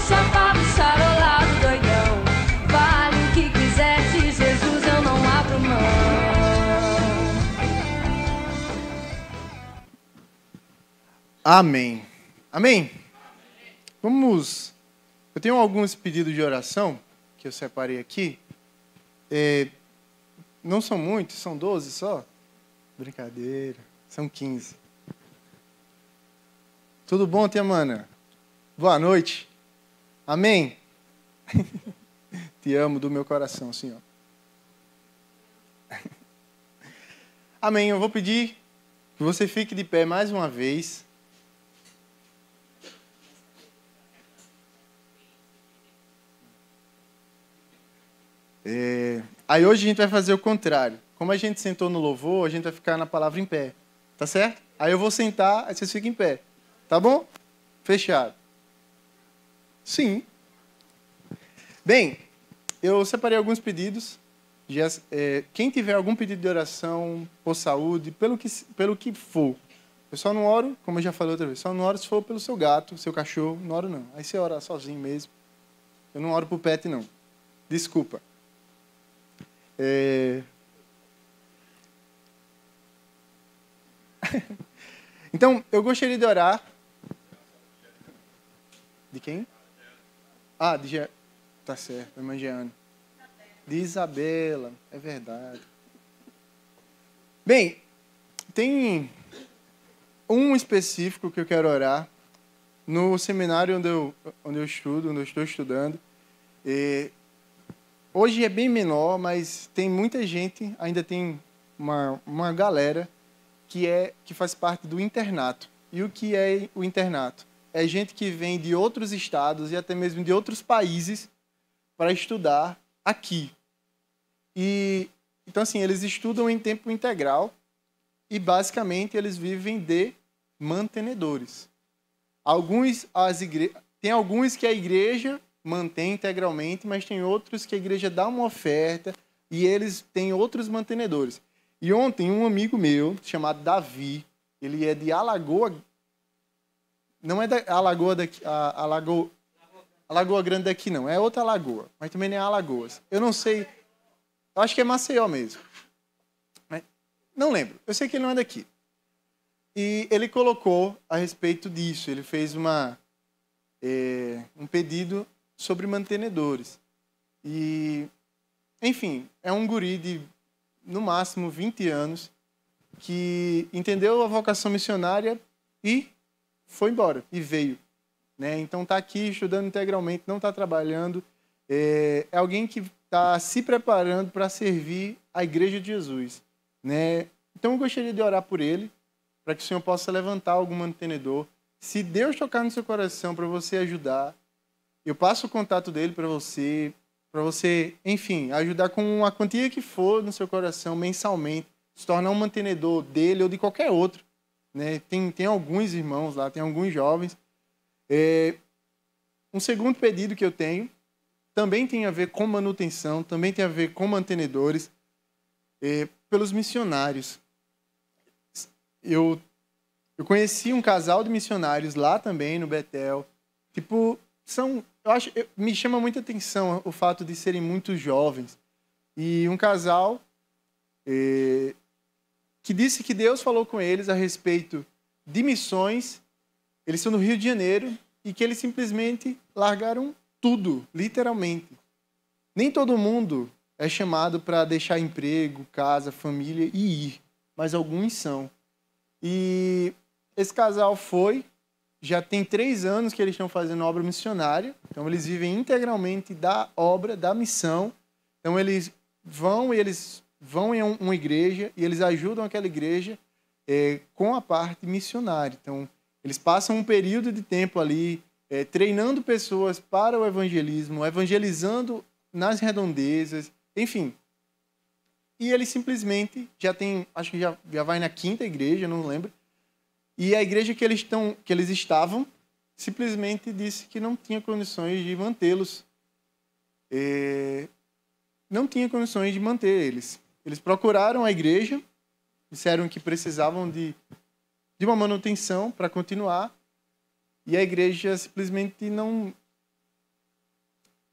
chapado, charolado, doidão. Fale o que quiser, de Jesus eu não abro mão. Amém. Amém? Vamos... Eu tenho alguns pedidos de oração que eu separei aqui. Não são muitos, são 12 só. Brincadeira, são 15. Tudo bom, tia Mana? Boa noite. Amém? Te amo do meu coração, Senhor. Amém. Eu vou pedir que você fique de pé mais uma vez. Aí hoje a gente vai fazer o contrário. Como a gente sentou no louvor, a gente vai ficar na palavra em pé. Tá certo? Aí eu vou sentar, aí vocês ficam em pé. Tá bom? Fechado. Sim. Bem, eu separei alguns pedidos. Quem tiver algum pedido de oração por saúde, pelo que for. Eu só não oro, como eu já falei outra vez, só não oro se for pelo seu gato, seu cachorro. Não oro não. Aí você ora sozinho mesmo. Eu não oro pro pet, não. Desculpa. Então, eu gostaria de orar. De quem? Tá certo, irmã Jeane. De Isabela, é verdade. Bem, tem um específico que eu quero orar. No seminário onde eu estou estudando. Hoje é bem menor, mas tem muita gente, ainda tem uma galera que faz parte do internato. E o que é o internato? É gente que vem de outros estados e até mesmo de outros países para estudar aqui. Então, assim, eles estudam em tempo integral e, basicamente, eles vivem de mantenedores. Tem alguns que a igreja mantém integralmente, mas tem outros que a igreja dá uma oferta e eles têm outros mantenedores. E ontem, um amigo meu, chamado Davi, ele é de Alagoa... Não é da Alagoa daqui... Alagoa Grande daqui, não. É outra Alagoa, mas também não é Alagoas. Eu não sei... Eu acho que é Maceió mesmo. Mas não lembro. Eu sei que ele não é daqui. E ele colocou a respeito disso. Ele fez um pedido sobre mantenedores. E, enfim, é um guri de, no máximo, 20 anos que entendeu a vocação missionária e foi embora, e veio. Né? Então, está aqui estudando integralmente, não está trabalhando. É alguém que está se preparando para servir a Igreja de Jesus. Né? Então, eu gostaria de orar por ele, para que o Senhor possa levantar algum mantenedor. Se Deus tocar no seu coração para você ajudar, eu passo o contato dele para você, enfim, ajudar com a quantia que for no seu coração, mensalmente, se tornar um mantenedor dele ou de qualquer outro. Né? Tem alguns irmãos lá, tem alguns jovens. Um segundo pedido que eu tenho também tem a ver com manutenção, também tem a ver com mantenedores, pelos missionários. Eu conheci um casal de missionários lá também, no Betel. Me chama muita atenção o fato de serem muito jovens. E um casal que disse que Deus falou com eles a respeito de missões. Eles estão no Rio de Janeiro e que eles simplesmente largaram tudo, literalmente. Nem todo mundo é chamado para deixar emprego, casa, família e ir, mas alguns são. E esse casal já tem 3 anos que eles estão fazendo obra missionária, então eles vivem integralmente da obra, da missão. Então eles vão em uma igreja e eles ajudam aquela igreja com a parte missionária. Então eles passam um período de tempo ali treinando pessoas para o evangelismo, evangelizando nas redondezas, enfim. E eles simplesmente acho que já vai na 5ª igreja, não lembro. E a igreja que eles estavam simplesmente disse que não tinha condições de mantê-los. Não tinha condições de manter eles. Eles procuraram a igreja, disseram que precisavam de uma manutenção para continuar, e a igreja simplesmente não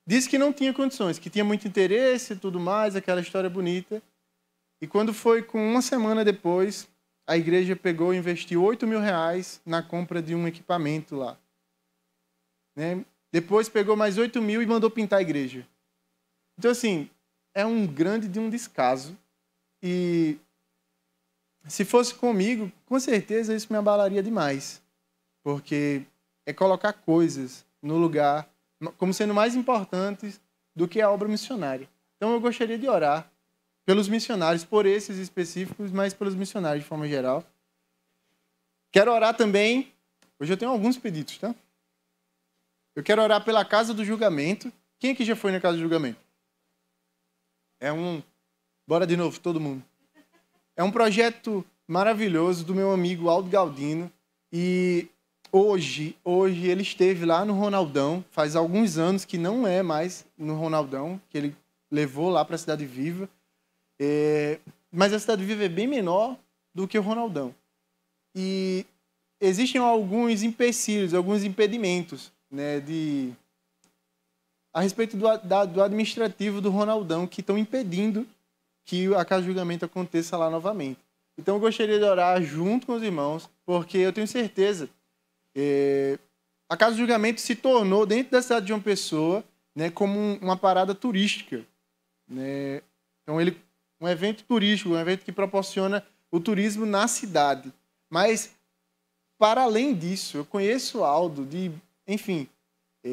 disse que não tinha condições, que tinha muito interesse e tudo mais, aquela história bonita. E quando foi com uma semana depois, a igreja pegou e investiu R$8.000 na compra de um equipamento lá. Né? Depois pegou mais 8.000 e mandou pintar a igreja. Então, assim, é um grande de um descaso. E se fosse comigo, com certeza isso me abalaria demais. Porque é colocar coisas no lugar como sendo mais importantes do que a obra missionária. Então eu gostaria de orar pelos missionários, por esses específicos, mas pelos missionários de forma geral. Quero orar também, hoje eu tenho alguns pedidos, tá? Eu quero orar pela Casa do Julgamento. Quem aqui já foi na Casa do Julgamento? Bora de novo, todo mundo. É um projeto maravilhoso do meu amigo Aldo Galdino. E hoje ele esteve lá no Ronaldão. Faz alguns anos que não é mais no Ronaldão, que ele levou lá para a Cidade Viva. Mas a Cidade Viva é bem menor do que o Ronaldão. E existem alguns empecilhos, alguns impedimentos, né, a respeito do administrativo do Ronaldão, que estão impedindo que a Casa de Julgamento aconteça lá novamente. Então eu gostaria de orar junto com os irmãos, porque eu tenho certeza a Casa de Julgamento se tornou, dentro da cidade de João Pessoa, né, como uma parada turística. Né? Então, um evento turístico, um evento que proporciona o turismo na cidade. Mas, para além disso, eu conheço o Aldo,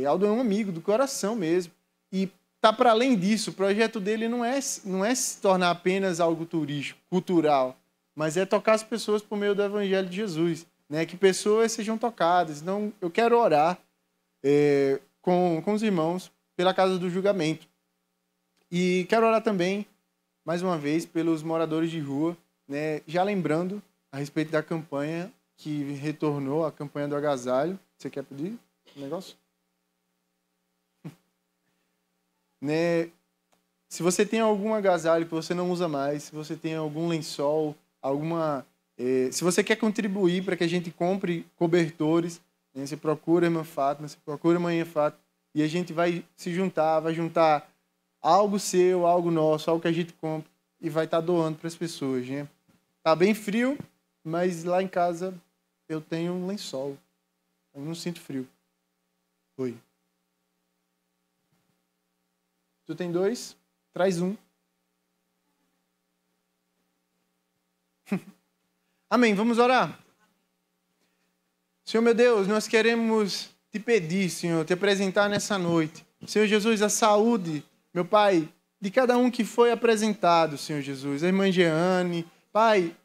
Aldo é um amigo do coração mesmo. E tá para além disso, o projeto dele não é se tornar apenas algo turístico, cultural, mas é tocar as pessoas por meio do Evangelho de Jesus. Né, que pessoas sejam tocadas. Então, eu quero orar com os irmãos pela Casa do Julgamento. E quero orar também, mais uma vez, pelos moradores de rua, né, já lembrando a respeito da campanha que retornou, a campanha do agasalho. Você quer pedir um negócio? Né, se você tem algum agasalho que você não usa mais, se você tem algum lençol, se você quer contribuir para que a gente compre cobertores, né, você procura a irmã Fátima, você procura a mãe Fátima, e a gente vai juntar algo seu, algo nosso, algo que a gente compra, e vai estar doando para as pessoas. Né? Tá bem frio, mas lá em casa eu tenho um lençol. Eu não sinto frio. Oi. Tu tem 2? Traz um. Amém. Vamos orar? Senhor meu Deus, nós queremos te pedir, Senhor, te apresentar nessa noite. Senhor Jesus, a saúde, meu Pai, de cada um que foi apresentado, Senhor Jesus. A irmã Jeane, Pai,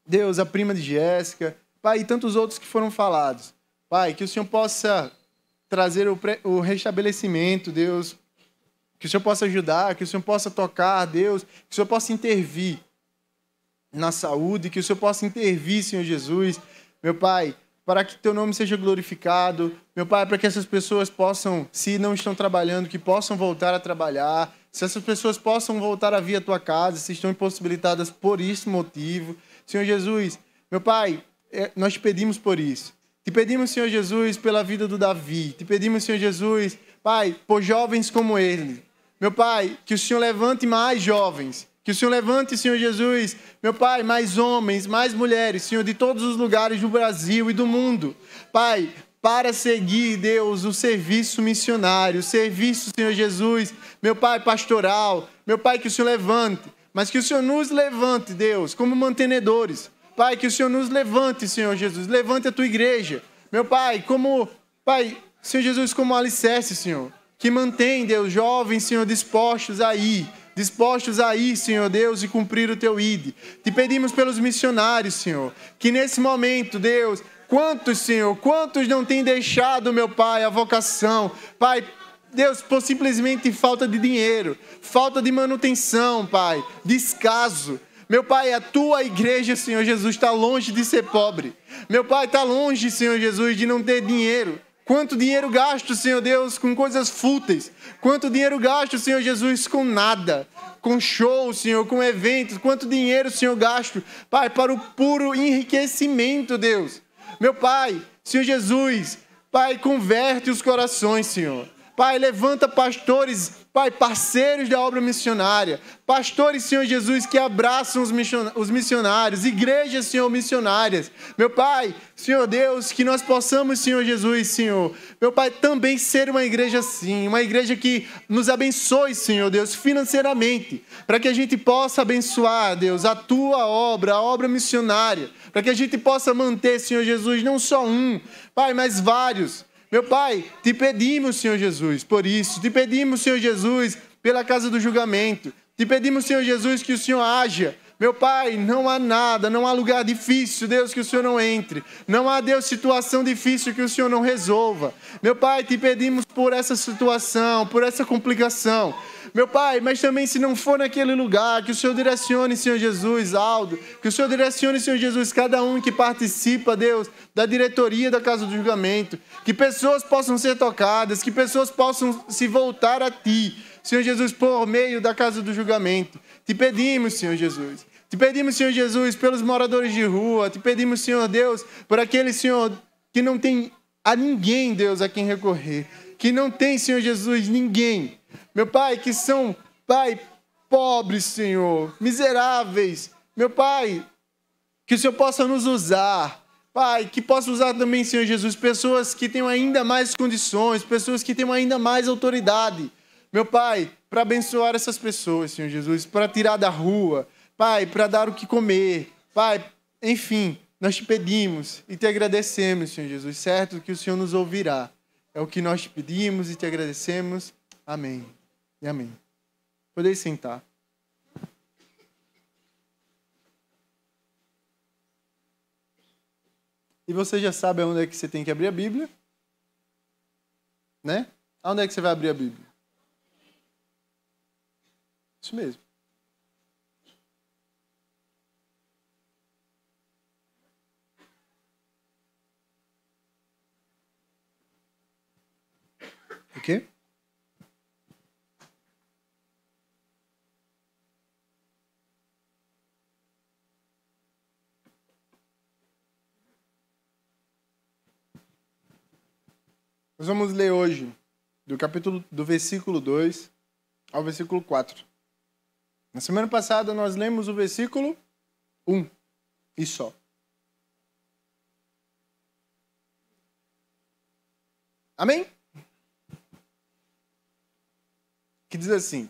Deus, a prima de Jéssica, Pai, e tantos outros que foram falados. Pai, que o Senhor possa trazer o restabelecimento, Deus, que o Senhor possa ajudar, que o Senhor possa tocar, Deus, que o Senhor possa intervir na saúde, que o Senhor possa intervir, Senhor Jesus, meu Pai, para que teu nome seja glorificado, meu Pai, para que essas pessoas possam, se não estão trabalhando, que possam voltar a trabalhar, se essas pessoas possam voltar a vir à tua casa, se estão impossibilitadas por esse motivo. Senhor Jesus, meu Pai, nós te pedimos por isso. Te pedimos, Senhor Jesus, pela vida do Davi. Te pedimos, Senhor Jesus, Pai, por jovens como ele. Meu Pai, que o Senhor levante mais jovens. Que o Senhor levante, Senhor Jesus, meu Pai, mais homens, mais mulheres, Senhor, de todos os lugares do Brasil e do mundo. Pai, para seguir, Deus, o serviço missionário, o serviço, Senhor Jesus, meu Pai, pastoral. Meu Pai, que o Senhor levante, mas que o Senhor nos levante, Deus, como mantenedores. Pai, que o Senhor nos levante, Senhor Jesus, levante a tua igreja. Meu Pai, Senhor Jesus, como alicerce, Senhor, que mantém, Deus, jovens, Senhor, dispostos a ir, Senhor Deus, e cumprir o teu ID. Te pedimos pelos missionários, Senhor, que nesse momento, Deus, quantos não têm deixado, meu Pai, a vocação, Pai, Deus, por simplesmente falta de dinheiro, falta de manutenção, Pai, descaso. Meu Pai, a tua igreja, Senhor Jesus, está longe de ser pobre. Meu Pai, está longe, Senhor Jesus, de não ter dinheiro. Quanto dinheiro gasto, Senhor Deus, com coisas fúteis. Quanto dinheiro gasto, Senhor Jesus, com nada. Com show, Senhor, com eventos. Quanto dinheiro, Senhor, gasto, Pai, para o puro enriquecimento, Deus. Meu Pai, Senhor Jesus, Pai, converte os corações, Senhor. Pai, levanta pastores, Pai, parceiros da obra missionária. Pastores, Senhor Jesus, que abraçam os missionários. Igrejas, Senhor, missionárias. Meu Pai, Senhor Deus, que nós possamos, Senhor Jesus, Senhor. Meu Pai, também ser uma igreja assim. Uma igreja que nos abençoe, Senhor Deus, financeiramente. Para que a gente possa abençoar, Deus, a Tua obra, a obra missionária. Para que a gente possa manter, Senhor Jesus, não só um, Pai, mas vários. Meu Pai, te pedimos, Senhor Jesus, por isso. Te pedimos, Senhor Jesus, pela casa do julgamento. Te pedimos, Senhor Jesus, que o Senhor haja. Meu Pai, não há nada, não há lugar difícil, Deus, que o Senhor não entre. Não há, Deus, situação difícil que o Senhor não resolva. Meu Pai, te pedimos por essa situação, por essa complicação. Meu Pai, mas também se não for naquele lugar, que o Senhor direcione, Senhor Jesus, Aldo, que o Senhor direcione, Senhor Jesus, cada um que participa, Deus, da diretoria da Casa do Julgamento, que pessoas possam ser tocadas, que pessoas possam se voltar a Ti, Senhor Jesus, por meio da Casa do Julgamento. Te pedimos, Senhor Jesus. Te pedimos, Senhor Jesus, pelos moradores de rua. Te pedimos, Senhor Deus, por aquele, Senhor, que não tem a ninguém, Deus, a quem recorrer. Que não tem, Senhor Jesus, ninguém. Meu Pai, que são, Pai, pobres, Senhor, miseráveis. Meu Pai, que o Senhor possa nos usar. Pai, que possa usar também, Senhor Jesus, pessoas que tenham ainda mais condições, pessoas que tenham ainda mais autoridade. Meu Pai, para abençoar essas pessoas, Senhor Jesus, para tirar da rua, Pai, para dar o que comer. Pai, enfim, nós te pedimos e te agradecemos, Senhor Jesus, certo que o Senhor nos ouvirá. É o que nós te pedimos e te agradecemos. Amém. E amém. Podeis sentar. E você já sabe onde é que você tem que abrir a Bíblia? Né? Aonde é que você vai abrir a Bíblia? Isso mesmo. O quê? Nós vamos ler hoje do versículo 2 ao versículo 4. Na semana passada nós lemos o versículo 1 e só. Amém? Que diz assim: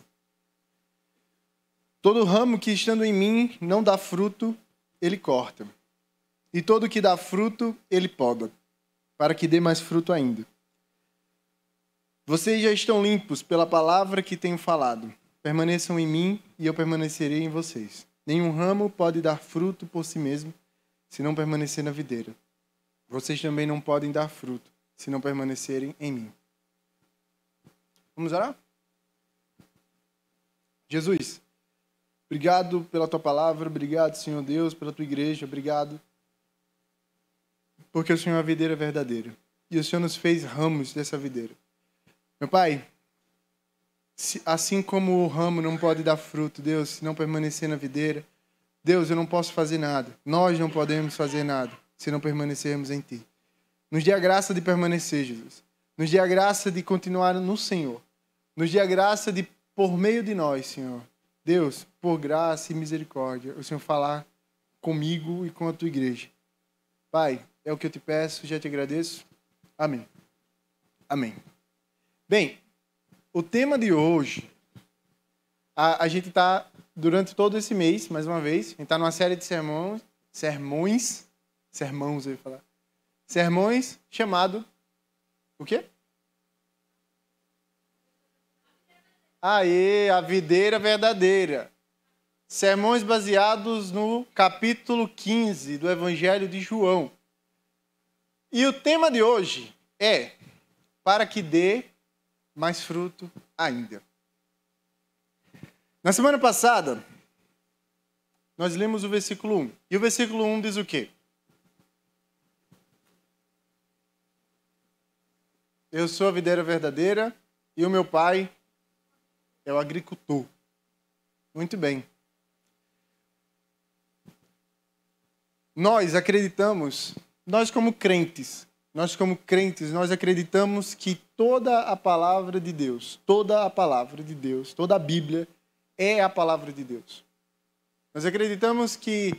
todo ramo que estando em mim não dá fruto, ele corta. E todo que dá fruto, ele poda, para que dê mais fruto ainda. Vocês já estão limpos pela palavra que tenho falado. Permaneçam em mim e eu permanecerei em vocês. Nenhum ramo pode dar fruto por si mesmo, se não permanecer na videira. Vocês também não podem dar fruto, se não permanecerem em mim. Vamos orar? Jesus, obrigado pela tua palavra, obrigado, Senhor Deus, pela tua igreja, obrigado, porque o Senhor é a videira verdadeira e o Senhor nos fez ramos dessa videira. Meu Pai, assim como o ramo não pode dar fruto, Deus, se não permanecer na videira, Deus, eu não posso fazer nada, nós não podemos fazer nada se não permanecermos em Ti. Nos dê a graça de permanecer, Jesus. Nos dê a graça de continuar no Senhor. Nos dê a graça de, por meio de nós, Senhor, Deus, por graça e misericórdia, o Senhor falar comigo e com a Tua igreja. Pai, é o que eu te peço, já te agradeço. Amém. Amém. Bem, o tema de hoje, a gente está, durante todo esse mês, mais uma vez, a gente está numa série de sermões, eu ia falar, sermões chamado, o quê? Aê, a videira verdadeira. Sermões baseados no capítulo 15 do Evangelho de João. E o tema de hoje é para que dê mais fruto ainda. Na semana passada, nós lemos o versículo 1. E o versículo 1 diz o quê? Eu sou a videira verdadeira e o meu pai é o agricultor. Muito bem. Nós acreditamos, nós como crentes, nós acreditamos que toda a palavra de Deus, toda a palavra de Deus, toda a Bíblia é a palavra de Deus. Nós acreditamos que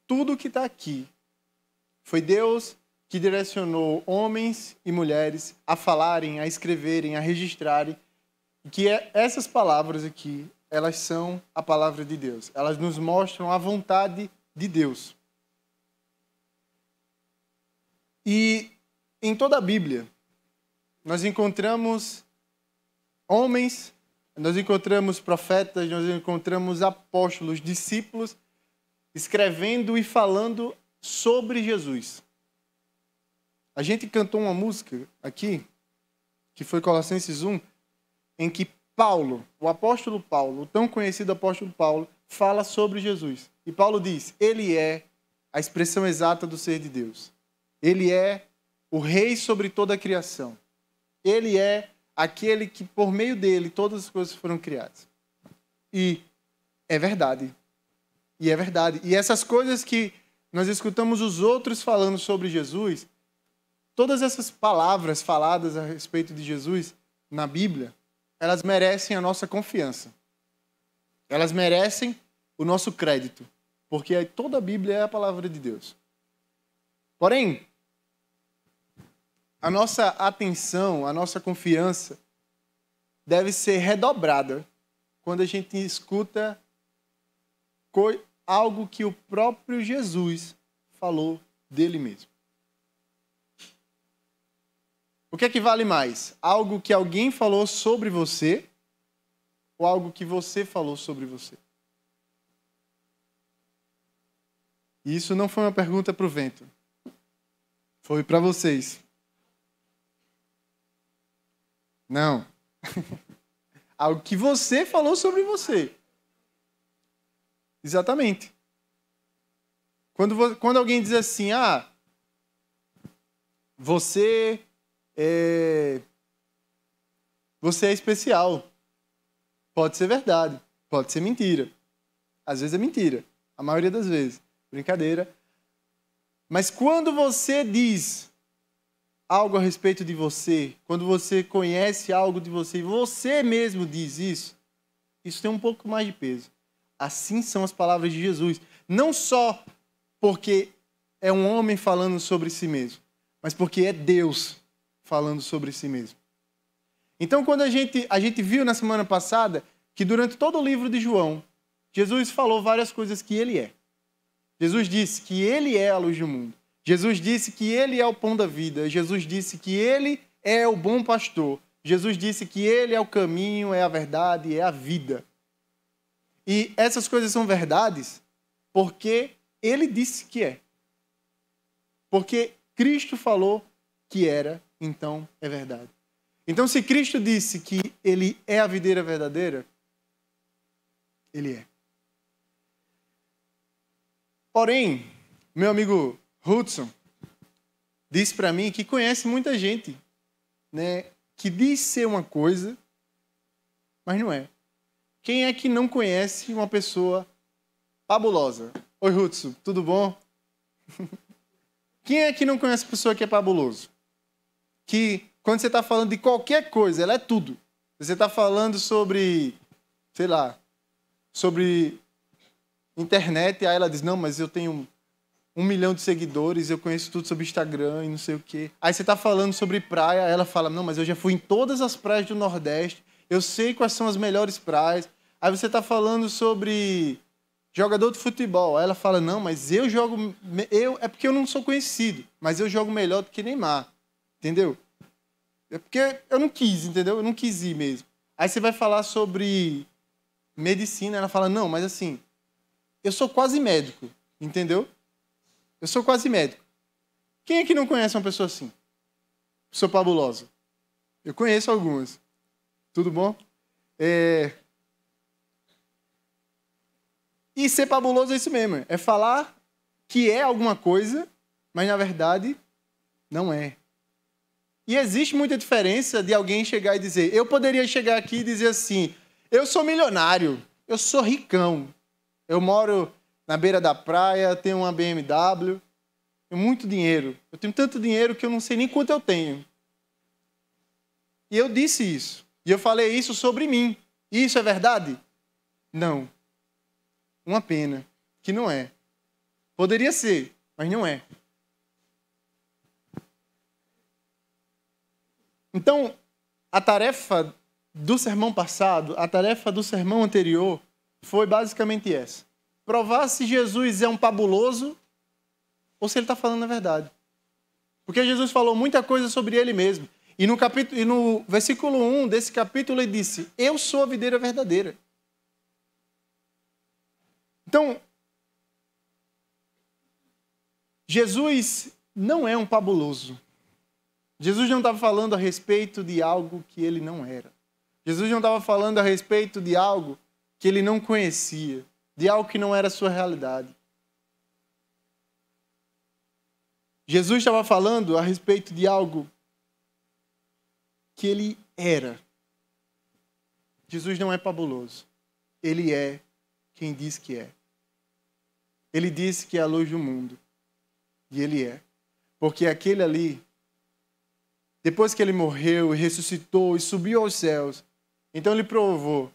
tudo que está aqui foi Deus que direcionou homens e mulheres a falarem, a escreverem, a registrarem, e que essas palavras aqui, elas são a palavra de Deus. Elas nos mostram a vontade de Deus. E em toda a Bíblia, nós encontramos homens, nós encontramos profetas, nós encontramos apóstolos, discípulos, escrevendo e falando sobre Jesus. A gente cantou uma música aqui, que foi Colossenses 1, em que Paulo, o apóstolo Paulo, o tão conhecido apóstolo Paulo, fala sobre Jesus. E Paulo diz, ele é a expressão exata do ser de Deus. Ele é o rei sobre toda a criação. Ele é aquele que, por meio dele, todas as coisas foram criadas. E é verdade. E é verdade. E essas coisas que nós escutamos os outros falando sobre Jesus, todas essas palavras faladas a respeito de Jesus na Bíblia, elas merecem a nossa confiança. Elas merecem o nosso crédito. Porque toda a Bíblia é a palavra de Deus. Porém, a nossa atenção, a nossa confiança deve ser redobrada quando a gente escuta algo que o próprio Jesus falou dele mesmo. O que é que vale mais? Algo que alguém falou sobre você ou algo que você falou sobre você? E isso não foi uma pergunta para o vento. Foi para vocês. Não. Algo que você falou sobre você. Exatamente. Quando alguém diz assim, você é especial. Pode ser verdade, pode ser mentira. Às vezes é mentira, a maioria das vezes. Brincadeira. Mas quando você diz algo a respeito de você, quando você conhece algo de você e você mesmo diz isso, isso tem um pouco mais de peso. Assim são as palavras de Jesus. Não só porque é um homem falando sobre si mesmo, mas porque é Deus falando sobre si mesmo. Então, quando a gente viu na semana passada que durante todo o livro de João, Jesus falou várias coisas que ele é. Jesus disse que ele é a luz do mundo. Jesus disse que ele é o pão da vida. Jesus disse que ele é o bom pastor. Jesus disse que ele é o caminho, é a verdade, é a vida. E essas coisas são verdades porque ele disse que é. Porque Cristo falou que era, então é verdade. Então, se Cristo disse que ele é a videira verdadeira, ele é. Porém, meu amigo Hudson disse para mim que conhece muita gente, né, que diz ser uma coisa, mas não é. Quem é que não conhece uma pessoa fabulosa? Oi, Hudson, tudo bom? Quem é que não conhece a pessoa que é fabuloso? Que quando você está falando de qualquer coisa, ela é tudo. Você está falando sobre, sei lá, sobre internet, aí ela diz, não, mas eu tenho 1 milhão de seguidores, eu conheço tudo sobre Instagram e não sei o quê. Aí você está falando sobre praia, ela fala, não, mas eu já fui em todas as praias do Nordeste, eu sei quais são as melhores praias. Aí você está falando sobre jogador de futebol, aí ela fala, não, mas eu jogo, é porque eu não sou conhecido, mas eu jogo melhor do que Neymar, entendeu? É porque eu não quis, entendeu? Eu não quis ir mesmo. Aí você vai falar sobre medicina, ela fala, não, mas assim, eu sou quase médico, entendeu? Eu sou quase médico. Quem é que não conhece uma pessoa assim? Pessoa fabulosa. Eu conheço algumas. Tudo bom? E ser fabuloso é isso mesmo. É falar que é alguma coisa, mas na verdade não é. E existe muita diferença de alguém chegar e dizer, eu poderia chegar aqui e dizer assim, eu sou milionário, eu sou ricão, eu moro na beira da praia, tenho uma BMW, tenho muito dinheiro. Eu tenho tanto dinheiro que eu não sei nem quanto eu tenho. e eu disse isso. E eu falei isso sobre mim. Isso é verdade? Não. Uma pena que não é. Poderia ser, mas não é. Então, a tarefa do sermão passado, a tarefa do sermão anterior, foi basicamente essa. Provar se Jesus é um fabuloso ou se ele está falando a verdade. Porque Jesus falou muita coisa sobre ele mesmo. E no versículo 1 desse capítulo ele disse, eu sou a videira verdadeira. Então, Jesus não é um fabuloso. Jesus não estava falando a respeito de algo que ele não era. Jesus não estava falando a respeito de algo que ele não conhecia, de algo que não era a sua realidade. Jesus estava falando a respeito de algo que ele era. Jesus não é fabuloso. Ele é quem diz que é. Ele disse que é a luz do mundo. E ele é. Porque aquele ali, depois que ele morreu e ressuscitou e subiu aos céus, então ele provou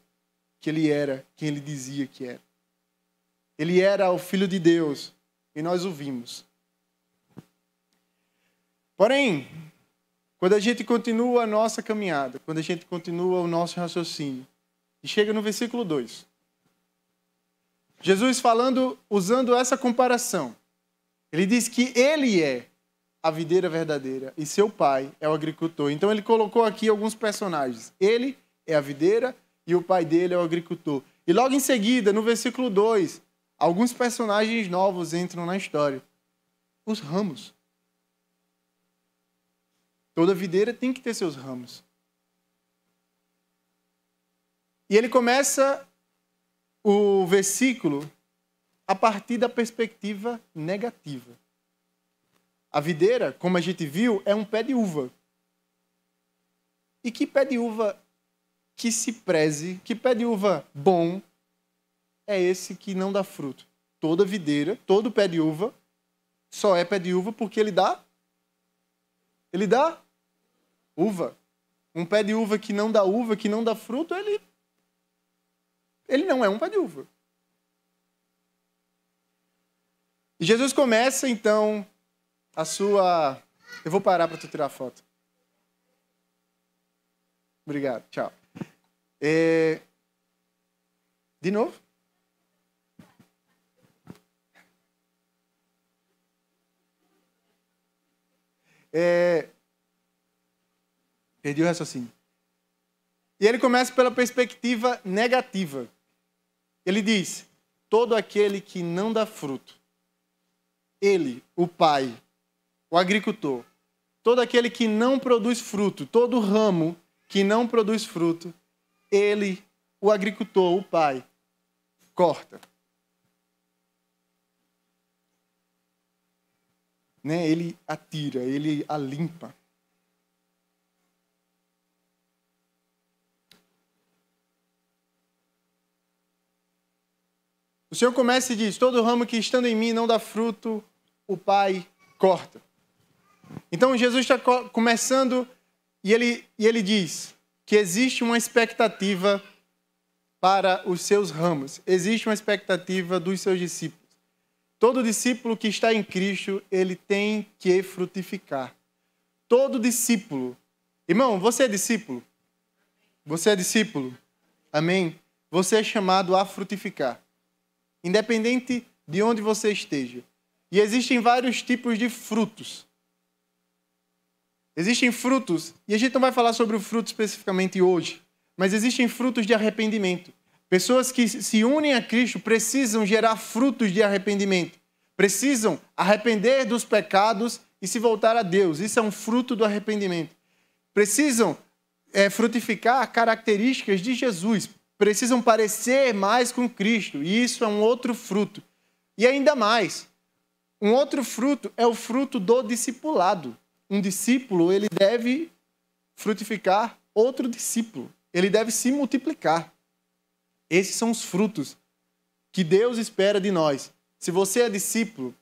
que ele era quem ele dizia que era. Ele era o Filho de Deus e nós o vimos. Porém, quando a gente continua a nossa caminhada, quando a gente continua o nosso raciocínio, e chega no versículo 2, Jesus falando, usando essa comparação, ele diz que ele é a videira verdadeira e seu pai é o agricultor. Então ele colocou aqui alguns personagens. Ele é a videira e o pai dele é o agricultor. E logo em seguida, no versículo 2, alguns personagens novos entram na história. Os ramos. Toda videira tem que ter seus ramos. E ele começa o versículo a partir da perspectiva negativa. A videira, como a gente viu, é um pé de uva. E que pé de uva que se preze, que pé de uva bom é esse que não dá fruto? Toda videira, todo pé de uva, só é pé de uva porque ele dá uva. Um pé de uva, que não dá fruto, ele não é um pé de uva. E Jesus começa, então, a sua... Eu vou parar para tu tirar a foto. Obrigado, tchau. De novo? Perdi o raciocínio. E ele começa pela perspectiva negativa. Ele diz, todo aquele que não dá fruto, ele, o pai, o agricultor, todo aquele que não produz fruto, todo ramo que não produz fruto, ele, o agricultor, o pai, corta. Né? Ele atira, ele a limpa. O Senhor começa e diz, todo ramo que estando em mim não dá fruto, o Pai corta. Então Jesus está começando e ele diz que existe uma expectativa para os seus ramos. Existe uma expectativa dos seus discípulos. Todo discípulo que está em Cristo, ele tem que frutificar. Todo discípulo. Irmão, você é discípulo? Você é discípulo? Amém? Você é chamado a frutificar. Independente de onde você esteja. E existem vários tipos de frutos. Existem frutos, e a gente não vai falar sobre o fruto especificamente hoje, mas existem frutos de arrependimento. Pessoas que se unem a Cristo precisam gerar frutos de arrependimento. Precisam arrepender dos pecados e se voltar a Deus. Isso é um fruto do arrependimento. Precisam frutificar características de Jesus. Precisam parecer mais com Cristo. E isso é um outro fruto. E ainda mais, um outro fruto é o fruto do discipulado. Um discípulo, ele deve frutificar outro discípulo. Ele deve se multiplicar. Esses são os frutos que Deus espera de nós. Se você é discípulo,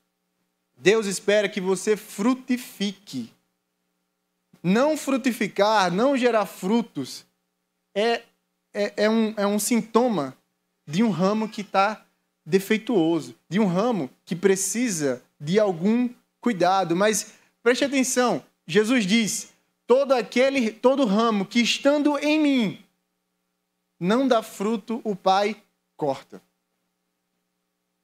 Deus espera que você frutifique. não frutificar, não gerar frutos, é um sintoma de um ramo que está defeituoso, de um ramo que precisa de algum cuidado. Mas preste atenção, Jesus diz, todo ramo que estando em mim não dá fruto, o Pai corta.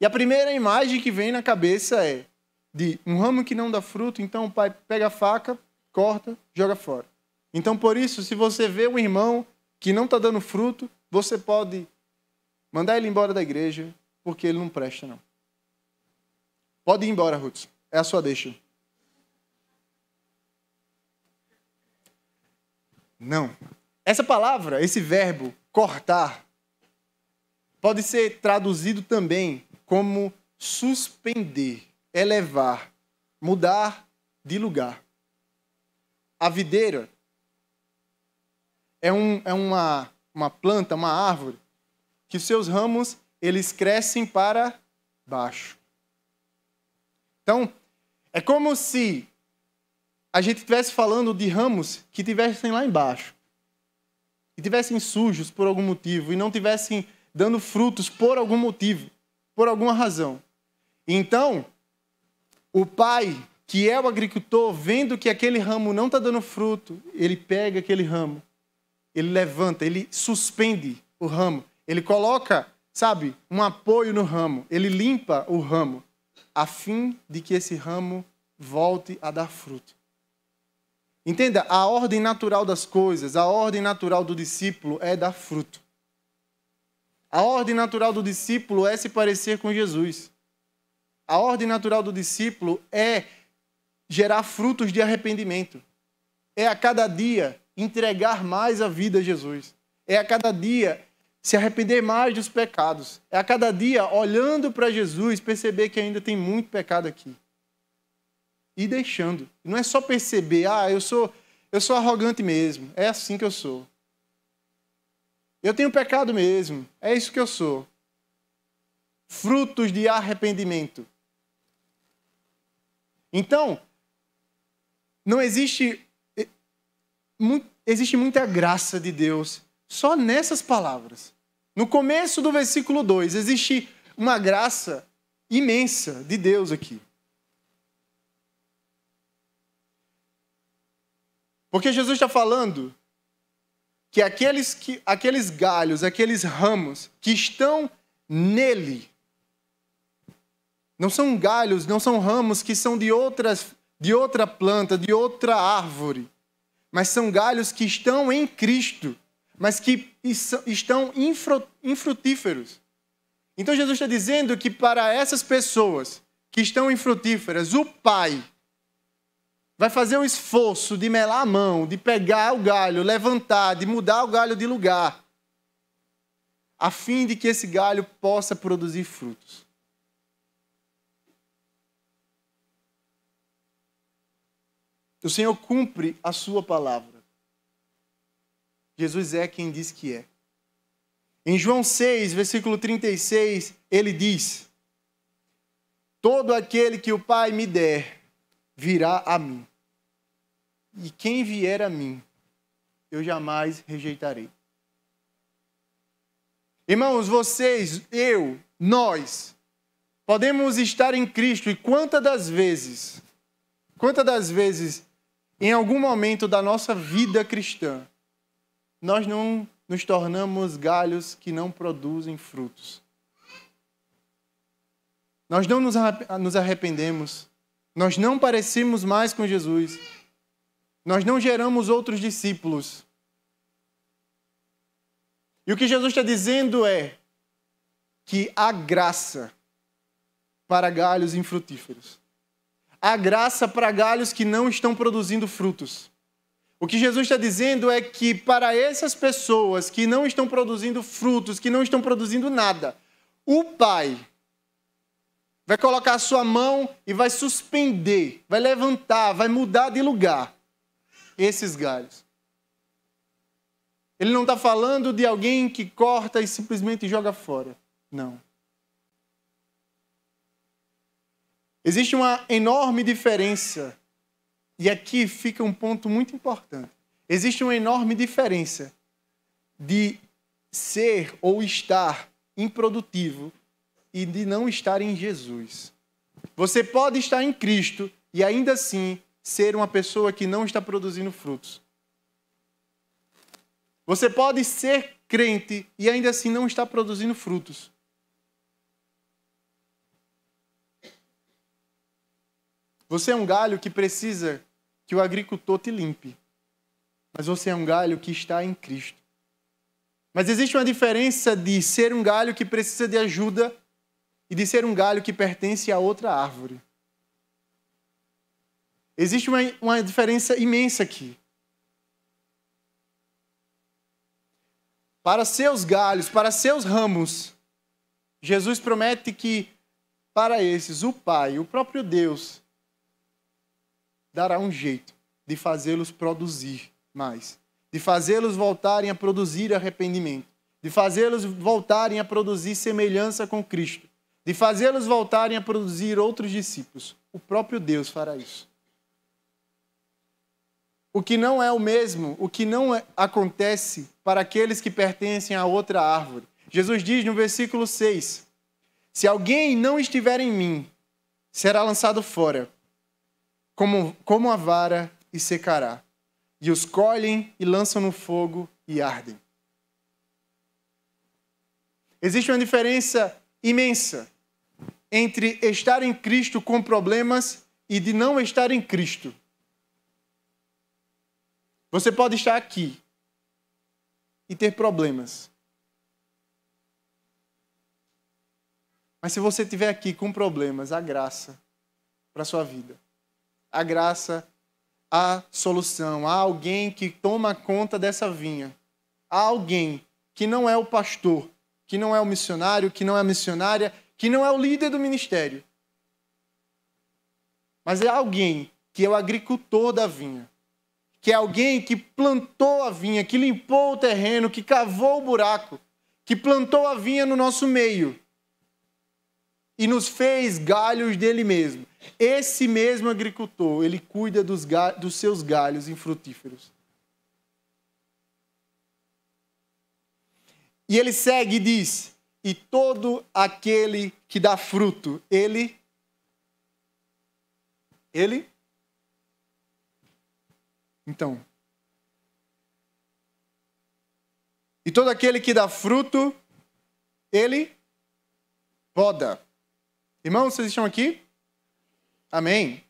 E a primeira imagem que vem na cabeça é de um ramo que não dá fruto, então o Pai pega a faca, corta, joga fora. Então, por isso, se você vê um irmão que não está dando fruto, você pode mandar ele embora da igreja, porque ele não presta, não. Pode ir embora, Ruth. É a sua deixa. Não. Essa palavra, esse verbo, cortar, pode ser traduzido também como suspender, elevar, mudar de lugar. A videira é uma planta, uma árvore, que seus ramos eles crescem para baixo. Então, é como se a gente estivesse falando de ramos que estivessem lá embaixo, que estivessem sujos por algum motivo e não estivessem dando frutos por algum motivo, por alguma razão. Então, o pai, que é o agricultor, vendo que aquele ramo não está dando fruto, ele pega aquele ramo, ele levanta, ele suspende o ramo, ele coloca, sabe, um apoio no ramo, ele limpa o ramo, a fim de que esse ramo volte a dar fruto. Entenda, a ordem natural das coisas, a ordem natural do discípulo é dar fruto. A ordem natural do discípulo é se parecer com Jesus. A ordem natural do discípulo é gerar frutos de arrependimento. É a cada dia entregar mais a vida a Jesus. É a cada dia se arrepender mais dos pecados. É a cada dia, olhando para Jesus, perceber que ainda tem muito pecado aqui. E deixando. Não é só perceber, eu sou arrogante mesmo. É assim que eu sou. Eu tenho pecado mesmo. É isso que eu sou. Frutos de arrependimento. Então, não existe muita graça de Deus só nessas palavras. No começo do versículo 2, existe uma graça imensa de Deus aqui. Porque Jesus está falando que aqueles galhos, aqueles ramos que estão nele, não são galhos, não são ramos que são de outra planta, de outra árvore, mas são galhos que estão em Cristo, mas que estão infrutíferos. Então Jesus está dizendo que para essas pessoas que estão infrutíferas, o Pai vai fazer o esforço de melar a mão, de pegar o galho, levantar, de mudar o galho de lugar, a fim de que esse galho possa produzir frutos. O Senhor cumpre a sua palavra. Jesus é quem diz que é. Em João 6, versículo 36, ele diz: todo aquele que o Pai me der, virá a mim. E quem vier a mim, eu jamais rejeitarei. Irmãos, vocês, nós, podemos estar em Cristo e quantas das vezes, em algum momento da nossa vida cristã, nós não nos tornamos galhos que não produzem frutos. Nós não nos arrependemos. Nós não parecemos mais com Jesus. Nós não geramos outros discípulos. E o que Jesus está dizendo é que há graça para galhos infrutíferos. Há graça para galhos que não estão produzindo frutos. O que Jesus está dizendo é que para essas pessoas que não estão produzindo frutos, que não estão produzindo nada, o Pai vai colocar a sua mão e vai suspender, vai levantar, vai mudar de lugar esses galhos. Ele não está falando de alguém que corta e simplesmente joga fora. Não. Existe uma enorme diferença E aqui fica um ponto muito importante. Existe uma enorme diferença de ser ou estar improdutivo e de não estar em Jesus. Você pode estar em Cristo e ainda assim ser uma pessoa que não está produzindo frutos. Você pode ser crente e ainda assim não está produzindo frutos. Você é um galho que precisa que o agricultor te limpe. Mas você é um galho que está em Cristo. Mas existe uma diferença de ser um galho que precisa de ajuda e de ser um galho que pertence a outra árvore. Existe uma diferença imensa aqui. Para seus galhos, para seus ramos, Jesus promete que para esses o Pai, o próprio Deus, dará um jeito de fazê-los produzir mais, de fazê-los voltarem a produzir arrependimento, de fazê-los voltarem a produzir semelhança com Cristo, de fazê-los voltarem a produzir outros discípulos. O próprio Deus fará isso. O que não é o mesmo, o que não acontece para aqueles que pertencem a outra árvore. Jesus diz no versículo 6, se alguém não estiver em mim, será lançado fora, como a vara, e secará. E os colhem e lançam no fogo e ardem. Existe uma diferença imensa entre estar em Cristo com problemas e de não estar em Cristo. Você pode estar aqui e ter problemas. Mas se você estiver aqui com problemas, há graça para a sua vida. Há graça, há solução. Há alguém que toma conta dessa vinha. Há alguém que não é o pastor, que não é o missionário, que não é a missionária, que não é o líder do ministério. Mas é alguém que é o agricultor da vinha. Que é alguém que plantou a vinha, que limpou o terreno, que cavou o buraco, que plantou a vinha no nosso meio e nos fez galhos dele mesmo. Esse mesmo agricultor, ele cuida dos seus galhos infrutíferos. E ele segue e diz, e todo aquele que dá fruto, ele... Então, e todo aquele que dá fruto, ele poda. Irmãos, vocês estão aqui? Amém?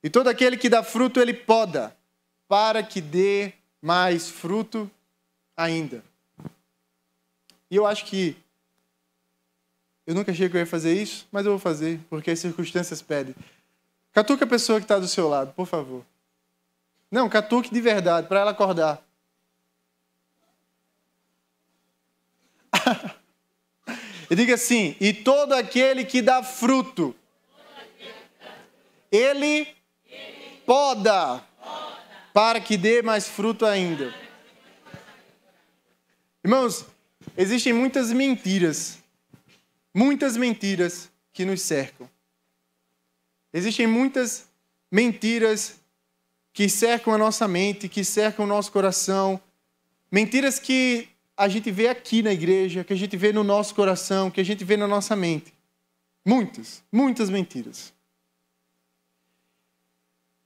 E todo aquele que dá fruto, ele poda, para que dê mais fruto ainda. E eu acho que eu nunca achei que eu ia fazer isso, mas eu vou fazer, porque as circunstâncias pedem. Catuque a pessoa que está do seu lado, por favor. Não, catuque de verdade, para ela acordar. E diga assim, e todo aquele que dá fruto, ele poda, para que dê mais fruto ainda. Irmãos, existem muitas mentiras que nos cercam. Existem muitas mentiras que cercam a nossa mente, que cercam o nosso coração. Mentiras que a gente vê aqui na igreja, que a gente vê no nosso coração, que a gente vê na nossa mente. Muitas mentiras.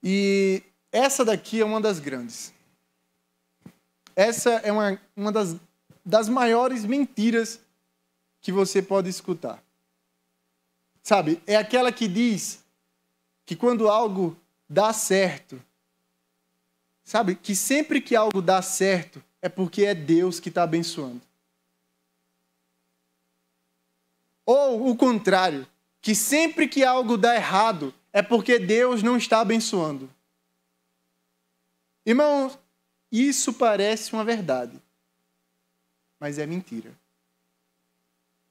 E essa daqui é uma das grandes. Essa é uma das maiores mentiras que você pode escutar. Sabe, é aquela que diz que quando algo dá certo, sabe, que sempre que algo dá certo, é porque é Deus que está abençoando. Ou o contrário, que sempre que algo dá errado, é porque Deus não está abençoando. Irmãos, isso parece uma verdade, mas é mentira.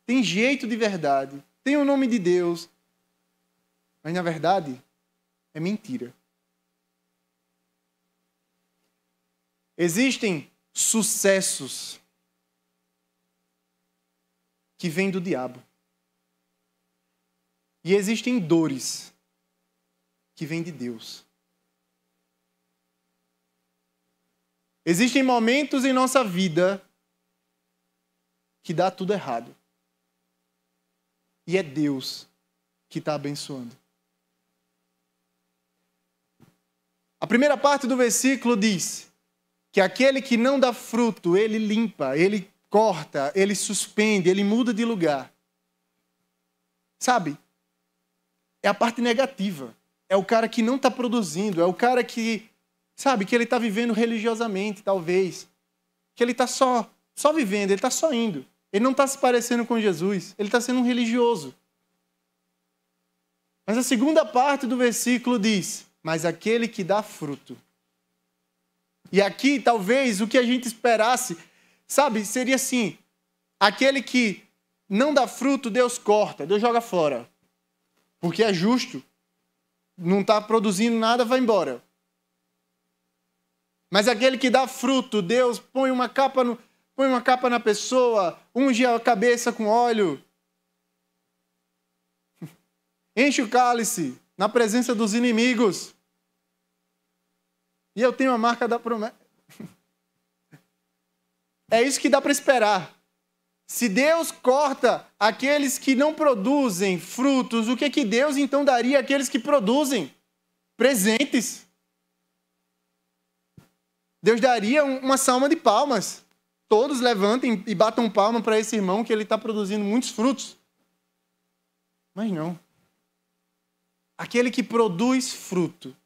Tem jeito de verdade, tem o nome de Deus, mas na verdade é mentira. Existem sucessos que vêm do diabo. E existem dores que vem de Deus. Existem momentos em nossa vida que dá tudo errado. E é Deus que está abençoando. A primeira parte do versículo diz que aquele que não dá fruto, ele limpa, ele corta, ele suspende, ele muda de lugar. Sabe? É a parte negativa. É o cara que não está produzindo, é o cara que, sabe, que ele está vivendo religiosamente, talvez. Que ele está só vivendo, ele está só indo. Ele não está se parecendo com Jesus, ele está sendo um religioso. Mas a segunda parte do versículo diz, mas aquele que dá fruto. E aqui, talvez, o que a gente esperasse, sabe, seria assim, aquele que não dá fruto, Deus corta, Deus joga fora. Porque é justo. Não está produzindo nada, vai embora. Mas aquele que dá fruto, Deus põe uma capa na pessoa, unge a cabeça com óleo, enche o cálice na presença dos inimigos. E eu tenho a marca da promessa. É isso que dá para esperar. Se Deus corta aqueles que não produzem frutos, o que Deus então daria àqueles que produzem? Presentes. Deus daria uma salva de palmas. Todos levantem e batam palma para esse irmão que ele está produzindo muitos frutos. Mas não. Aquele que produz fruto,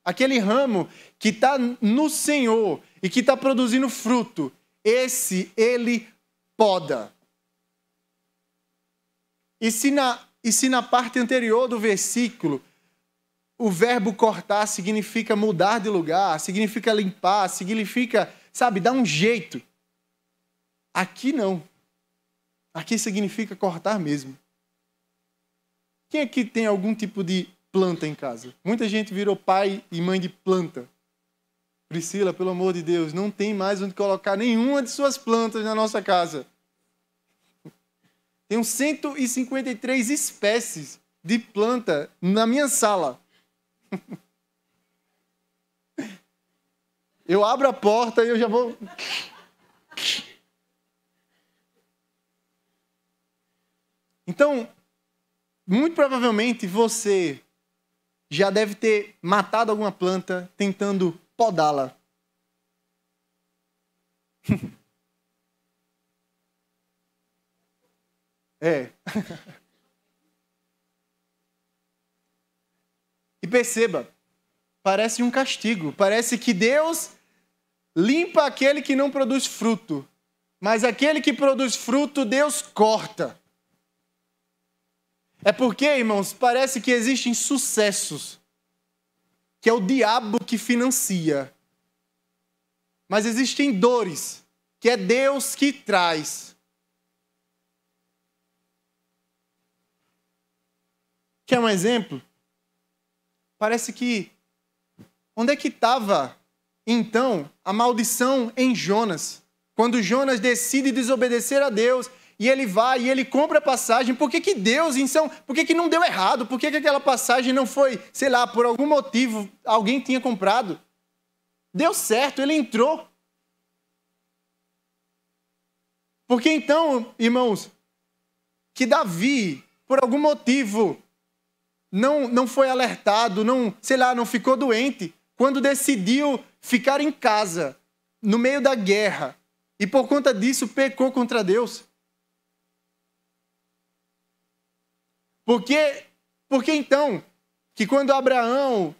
aquele ramo que está no Senhor e que está produzindo fruto, esse ele poda. E se na parte anterior do versículo o verbo cortar significa mudar de lugar, significa limpar, significa, sabe, dar um jeito. Aqui não. Aqui significa cortar mesmo. Quem aqui tem algum tipo de planta em casa? Muita gente virou pai e mãe de planta. Priscila, pelo amor de Deus, não tem mais onde colocar nenhuma de suas plantas na nossa casa. Tem 153 espécies de planta na minha sala. Eu abro a porta e eu já vou... Então, muito provavelmente você já deve ter matado alguma planta tentando podá-la. É. E perceba, parece um castigo. Parece que Deus limpa aquele que não produz fruto. Mas aquele que produz fruto, Deus corta. É porque, irmãos, parece que existem sucessos, que é o diabo que financia. Mas existem dores, que é Deus que traz. Quer um exemplo? Parece que... Onde é que estava, então, a maldição em Jonas? Quando Jonas decide desobedecer a Deus, e ele vai e ele compra a passagem, por que Deus, então, por que não deu errado? Por que aquela passagem não foi, sei lá, por algum motivo, alguém tinha comprado? Deu certo, ele entrou. Porque então, irmãos, que Davi, por algum motivo, não foi alertado, não ficou doente, quando decidiu ficar em casa, no meio da guerra, e por conta disso pecou contra Deus. Porque então, que quando Abraão,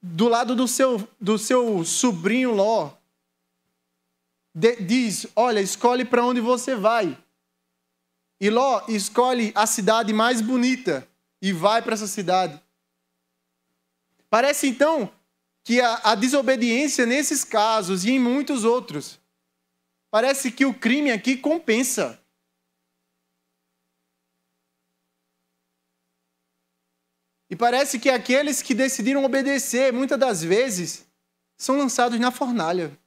do lado do seu sobrinho Ló, diz, olha, escolhe para onde você vai. E Ló escolhe a cidade mais bonita e vai para essa cidade. Parece então que a desobediência nesses casos e em muitos outros, parece que o crime aqui compensa. E parece que aqueles que decidiram obedecer, muitas das vezes, são lançados na fornalha.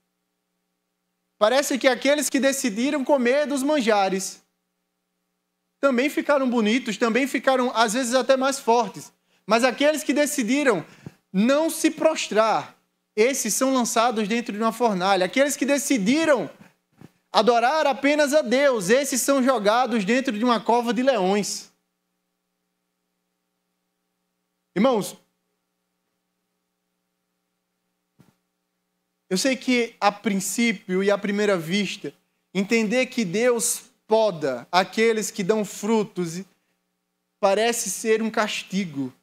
Parece que aqueles que decidiram comer dos manjares também ficaram bonitos, também ficaram, às vezes, até mais fortes. Mas aqueles que decidiram não se prostrar, esses são lançados dentro de uma fornalha. Aqueles que decidiram adorar apenas a Deus, esses são jogados dentro de uma cova de leões. Irmãos, eu sei que a princípio e à primeira vista, entender que Deus poda aqueles que dão frutos parece ser um castigo.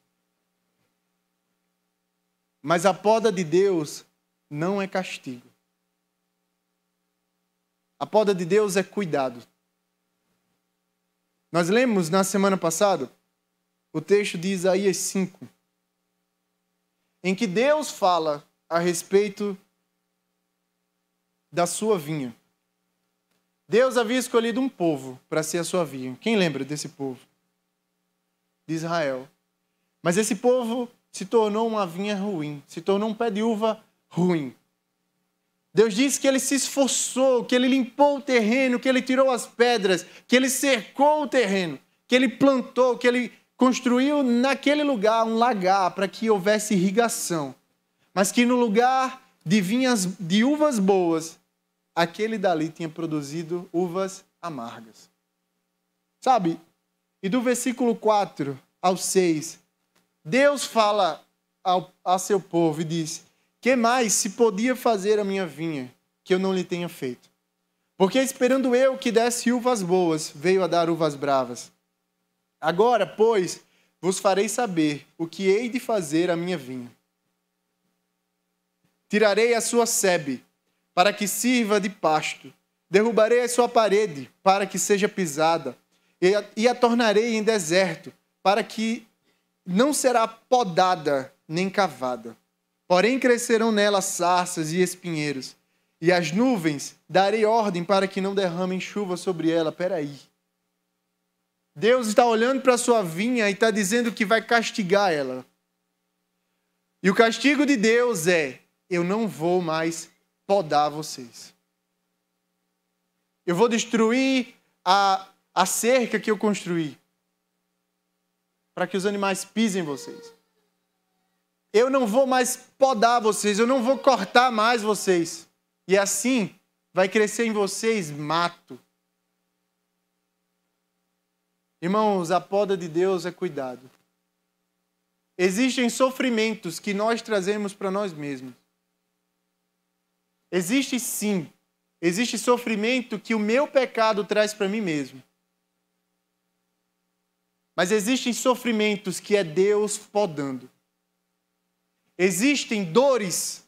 Mas a poda de Deus não é castigo. A poda de Deus é cuidado. Nós lemos na semana passada o texto de Isaías 5, em que Deus fala a respeito da sua vinha. Deus havia escolhido um povo para ser a sua vinha. Quem lembra desse povo? De Israel. Mas esse povo se tornou uma vinha ruim, se tornou um pé de uva ruim. Deus disse que ele se esforçou, que ele limpou o terreno, que ele tirou as pedras, que ele cercou o terreno, que ele plantou, que ele construiu naquele lugar um lagar para que houvesse irrigação. Mas que no lugar de uvas boas, aquele dali tinha produzido uvas amargas. Sabe? E do versículo 4 ao 6, Deus fala ao seu povo e diz: que mais se podia fazer a minha vinha que eu não lhe tenha feito? Porque esperando eu que desse uvas boas, veio a dar uvas bravas. Agora, pois, vos farei saber o que hei de fazer à minha vinha. Tirarei a sua sebe, para que sirva de pasto. Derrubarei a sua parede, para que seja pisada. E a tornarei em deserto, para que não será podada nem cavada. Porém crescerão nela sarças e espinheiros. E as nuvens darei ordem para que não derramem chuva sobre ela. Peraí. Deus está olhando para a sua vinha e está dizendo que vai castigar ela. E o castigo de Deus é: eu não vou mais podar vocês. Eu vou destruir a cerca que eu construí para que os animais pisem vocês. Eu não vou mais podar vocês, eu não vou cortar mais vocês. E assim vai crescer em vocês mato. Irmãos, a poda de Deus é cuidado. Existem sofrimentos que nós trazemos para nós mesmos. Existe sim, existe sofrimento que o meu pecado traz para mim mesmo. Mas existem sofrimentos que é Deus podando. Existem dores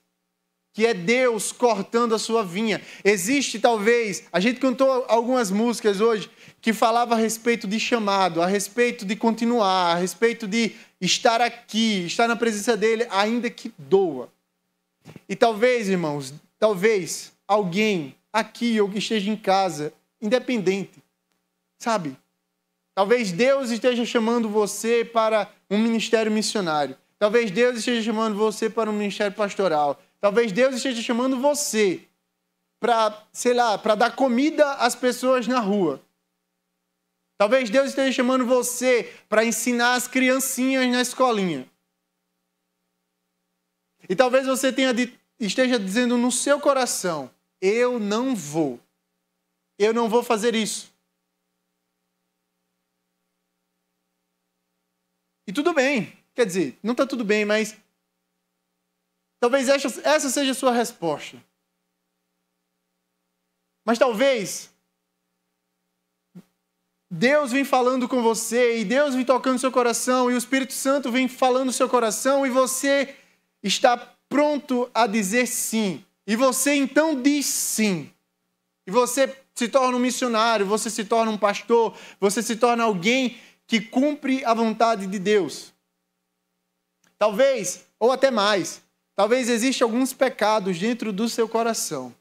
que é Deus cortando a sua vinha. Existe, talvez, a gente cantou algumas músicas hoje que falava a respeito de chamado, a respeito de continuar, a respeito de estar aqui, estar na presença dele, ainda que doa. E talvez, irmãos, talvez alguém aqui ou que esteja em casa, independente, sabe? Talvez Deus esteja chamando você para um ministério missionário. Talvez Deus esteja chamando você para um ministério pastoral. Talvez Deus esteja chamando você para, para dar comida às pessoas na rua. Talvez Deus esteja chamando você para ensinar as criancinhas na escolinha. E talvez você esteja dizendo no seu coração: eu não vou fazer isso. E tudo bem, quer dizer, não está tudo bem, mas talvez essa seja a sua resposta. Mas talvez Deus vem falando com você, e Deus vem tocando seu coração, e o Espírito Santo vem falando no seu coração, e você está pronto a dizer sim. E você então diz sim. E você se torna um missionário, você se torna um pastor, você se torna alguém que cumpre a vontade de Deus. Talvez, ou até mais, talvez existam alguns pecados dentro do seu coração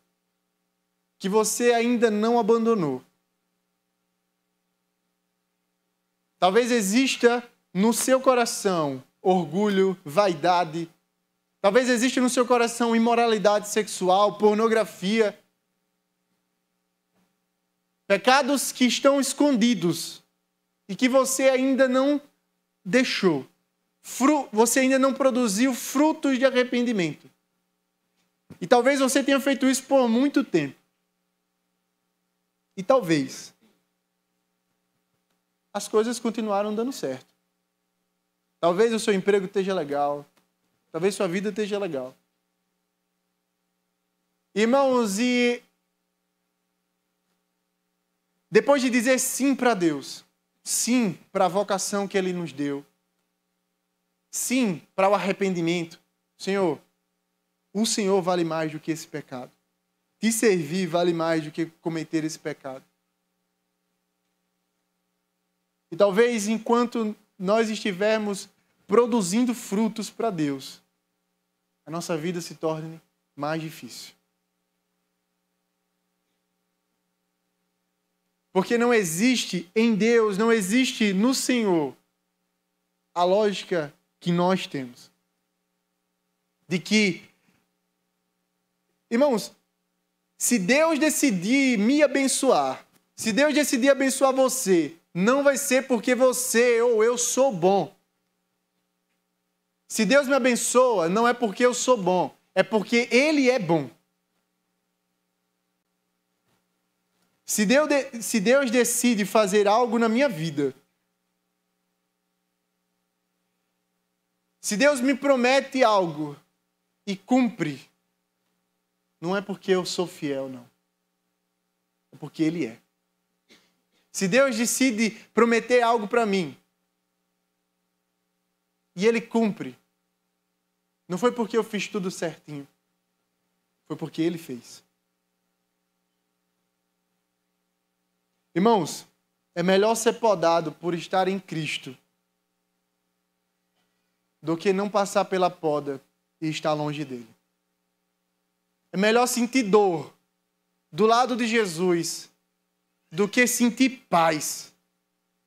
que você ainda não abandonou. Talvez exista no seu coração orgulho, vaidade. Talvez exista no seu coração imoralidade sexual, pornografia. Pecados que estão escondidos e que você ainda não deixou. você ainda não produziu frutos de arrependimento. E talvez você tenha feito isso por muito tempo. E talvez as coisas continuaram dando certo. Talvez o seu emprego esteja legal. Talvez sua vida esteja legal. Irmãos, e depois de dizer sim para Deus, sim para a vocação que Ele nos deu, sim para o arrependimento, Senhor, o Senhor vale mais do que esse pecado. Te servir vale mais do que cometer esse pecado. E talvez enquanto nós estivermos produzindo frutos para Deus, a nossa vida se torne mais difícil. Porque não existe em Deus, não existe no Senhor a lógica que nós temos. De que, irmãos, se Deus decidir me abençoar, se Deus decidir abençoar você, não vai ser porque você ou eu sou bom. Se Deus me abençoa, não é porque eu sou bom, é porque Ele é bom. Se Deus decide fazer algo na minha vida, se Deus me promete algo e cumpre, não é porque eu sou fiel, não. É porque Ele é. Se Deus decide prometer algo para mim e Ele cumpre, não foi porque eu fiz tudo certinho, foi porque Ele fez. Irmãos, é melhor ser podado por estar em Cristo do que não passar pela poda e estar longe dele. É melhor sentir dor do lado de Jesus do que sentir paz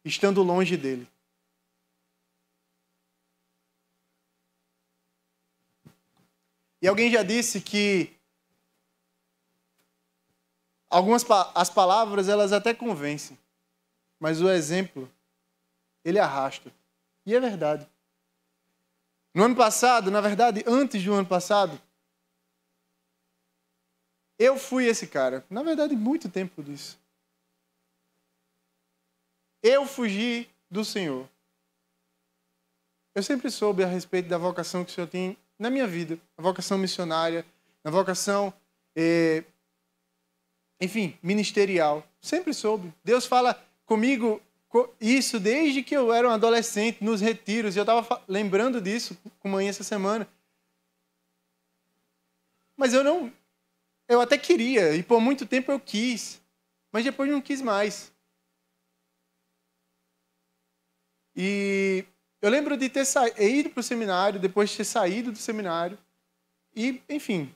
estando longe dele. E alguém já disse que as palavras, elas até convencem, mas o exemplo, ele arrasta. E é verdade. No ano passado, na verdade, antes do ano passado, eu fui esse cara. Na verdade, muito tempo disso. Eu fugi do Senhor. Eu sempre soube a respeito da vocação que o Senhor tem na minha vida. A vocação missionária, a vocação, ministerial. Sempre soube. Deus fala comigo isso desde que eu era um adolescente, nos retiros. E eu estava lembrando disso com manhã essa semana. Mas eu até queria, e por muito tempo eu quis. Mas depois não quis mais. E eu lembro de ter ido para o seminário, depois de ter saído do seminário. E, enfim,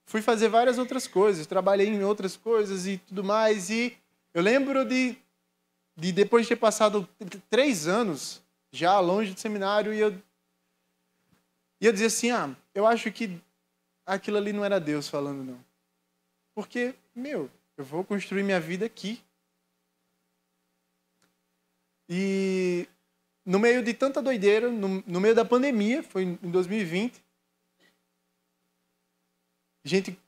fui fazer várias outras coisas. Trabalhei em outras coisas e tudo mais. E eu lembro de depois de ter passado 3 anos já longe do seminário. E eu dizia assim, eu acho que aquilo ali não era Deus falando, não. Porque, eu vou construir minha vida aqui. E no meio de tanta doideira, no meio da pandemia, foi em 2020, a gente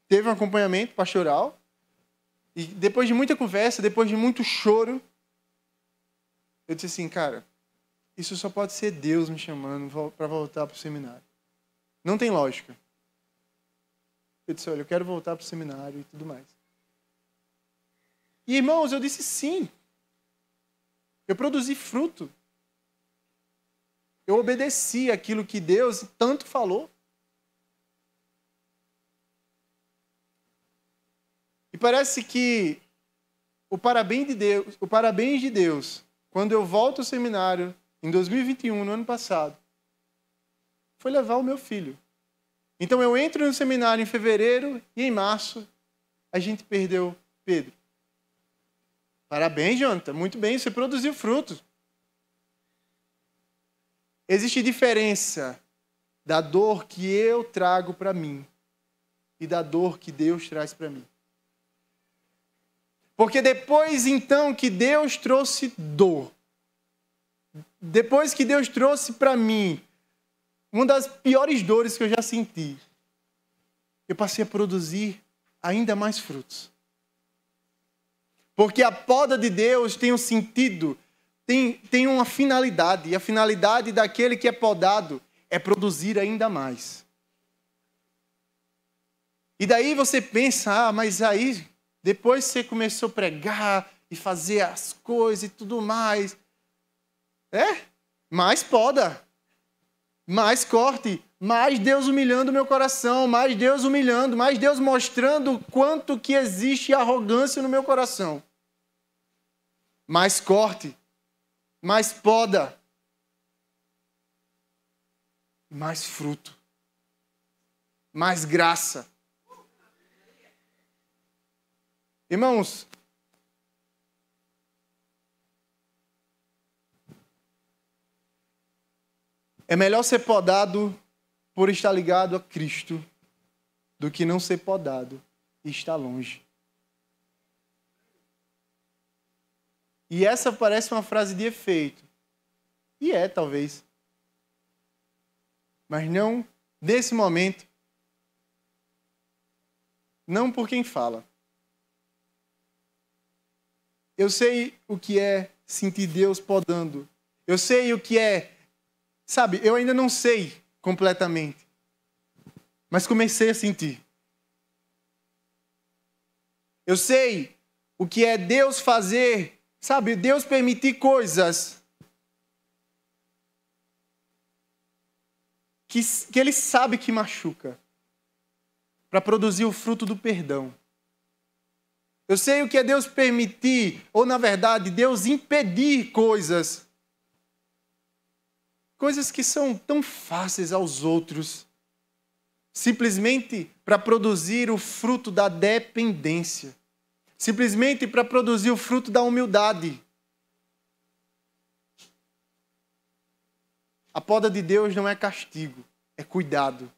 teve um acompanhamento pastoral. E depois de muita conversa, depois de muito choro, eu disse assim, cara, isso só pode ser Deus me chamando para voltar para o seminário. Não tem lógica. Eu disse, olha, eu quero voltar para o seminário e tudo mais. E, irmãos, eu disse sim. Eu produzi fruto. Eu obedeci aquilo que Deus tanto falou. E parece que o parabéns de Deus, quando eu volto ao seminário, em 2021, no ano passado, foi levar o meu filho. Então eu entro no seminário em fevereiro e em março a gente perdeu Pedro. Parabéns, Jonathan. Muito bem, você produziu frutos. Existe diferença da dor que eu trago para mim e da dor que Deus traz para mim. Porque depois, então, que Deus trouxe dor, depois que Deus trouxe para mim uma das piores dores que eu já senti, eu passei a produzir ainda mais frutos. Porque a poda de Deus tem um sentido, tem uma finalidade. E a finalidade daquele que é podado é produzir ainda mais. E daí você pensa, mas aí, depois você começou a pregar e fazer as coisas e tudo mais. Mais poda, mais corte, mais Deus humilhando o meu coração, mais Deus humilhando, mais Deus mostrando o quanto que existe arrogância no meu coração. Mais corte, mais poda, mais fruto, mais graça. Irmãos, é melhor ser podado por estar ligado a Cristo do que não ser podado e estar longe. E essa parece uma frase de efeito. E talvez. Mas não nesse momento. Não por quem fala. Eu sei o que é sentir Deus podando. Eu sei o que é. Sabe, eu ainda não sei completamente. Mas comecei a sentir. Eu sei o que é Deus fazer. Sabe, Deus permitir coisas que Ele sabe que machuca. Para produzir o fruto do perdão. Eu sei o que é Deus permitir, ou na verdade, Deus impedir coisas. Coisas que são tão fáceis aos outros, simplesmente para produzir o fruto da dependência. Simplesmente para produzir o fruto da humildade. A poda de Deus não é castigo, é cuidado.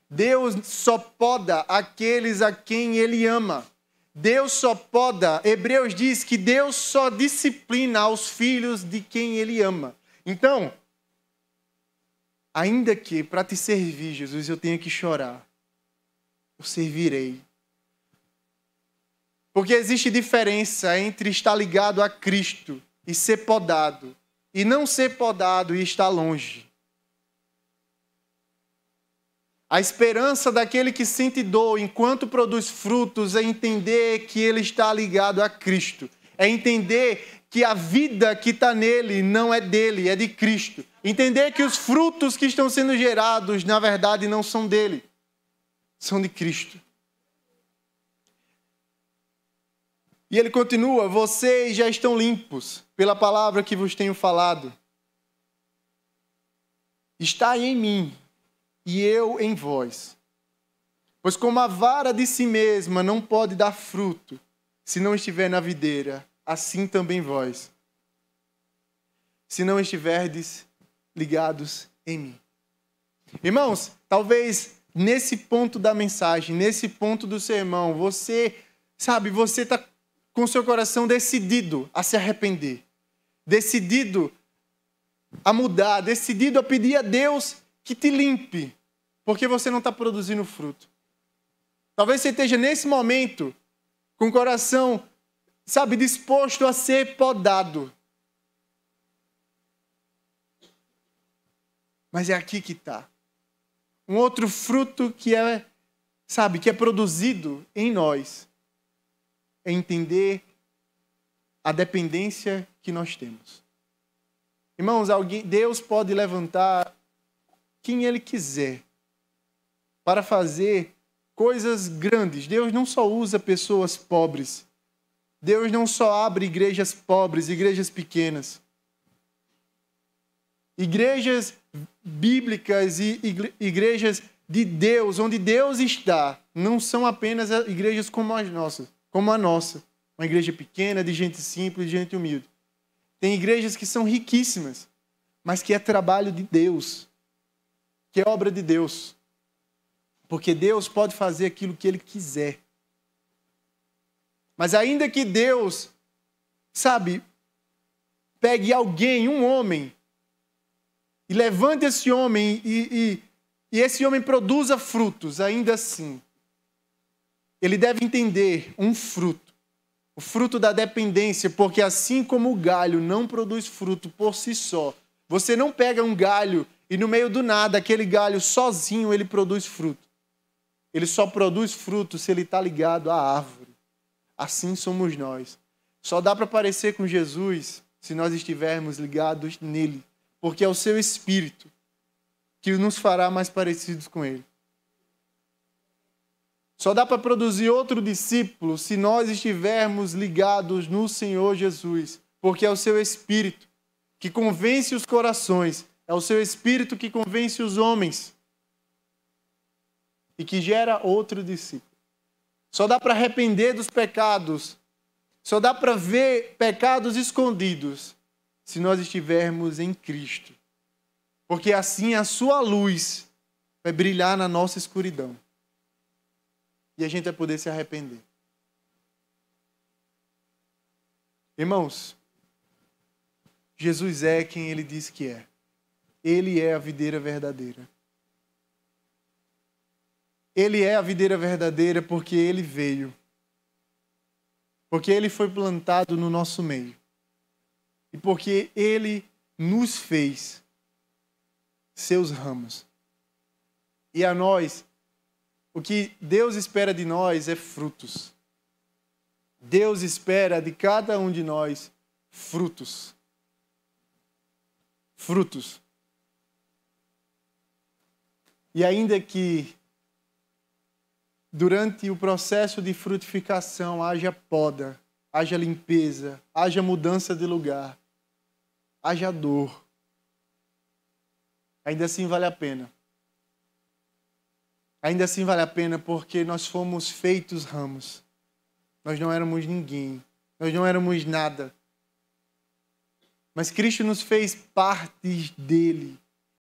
Deus só poda aqueles a quem Ele ama. Deus só poda, Hebreus diz que Deus só disciplina os filhos de quem Ele ama. Então, ainda que para te servir, Jesus, eu tenha que chorar, eu servirei. Porque existe diferença entre estar ligado a Cristo e ser podado, e não ser podado e estar longe. A esperança daquele que sente dor enquanto produz frutos é entender que ele está ligado a Cristo. É entender que a vida que está nele não é dele, é de Cristo. Entender que os frutos que estão sendo gerados, na verdade, não são dele, são de Cristo. E ele continua, vocês já estão limpos pela palavra que vos tenho falado. Está em mim e eu em vós. Pois como a vara de si mesma não pode dar fruto se não estiver na videira, assim também vós, se não estiverdes ligados em mim. Irmãos, talvez nesse ponto da mensagem, nesse ponto do sermão, você está com seu coração decidido a se arrepender, decidido a mudar, decidido a pedir a Deus que te limpe, porque você não está produzindo fruto. Talvez você esteja nesse momento com o coração disposto a ser podado. Mas é aqui que está. Um outro fruto que é produzido em nós. É entender a dependência que nós temos. Irmãos, Deus pode levantar quem Ele quiser para fazer coisas grandes. Deus não só usa pessoas pobres. Deus não só abre igrejas pobres, igrejas pequenas. Igrejas bíblicas e igrejas de Deus, onde Deus está, não são apenas igrejas como a nossa. Uma igreja pequena, de gente simples, de gente humilde. Tem igrejas que são riquíssimas, mas que é trabalho de Deus, que é obra de Deus. Porque Deus pode fazer aquilo que Ele quiser. Mas ainda que Deus, pegue alguém, um homem, e levante esse homem e esse homem produza frutos, ainda assim, ele deve entender um fruto, o fruto da dependência, porque assim como o galho não produz fruto por si só, você não pega um galho e no meio do nada, aquele galho sozinho ele produz fruto. Ele só produz fruto se ele está ligado à árvore. Assim somos nós. Só dá para parecer com Jesus se nós estivermos ligados nele, porque é o seu Espírito que nos fará mais parecidos com ele. Só dá para produzir outro discípulo se nós estivermos ligados no Senhor Jesus, porque é o seu Espírito que convence os corações, é o seu Espírito que convence os homens e que gera outro discípulo. Só dá para arrepender dos pecados, só dá para ver pecados escondidos se nós estivermos em Cristo. Porque assim a sua luz vai brilhar na nossa escuridão. E a gente vai poder se arrepender. Irmãos, Jesus é quem ele diz que é. Ele é a videira verdadeira. Ele é a videira verdadeira porque ele veio. Porque ele foi plantado no nosso meio. E porque ele nos fez seus ramos. E a nós, o que Deus espera de nós é frutos. Deus espera de cada um de nós frutos. Frutos. E ainda que durante o processo de frutificação haja poda, haja limpeza, haja mudança de lugar, haja dor, ainda assim vale a pena. Ainda assim vale a pena porque nós fomos feitos ramos. Nós não éramos ninguém. Nós não éramos nada. Mas Cristo nos fez parte dele.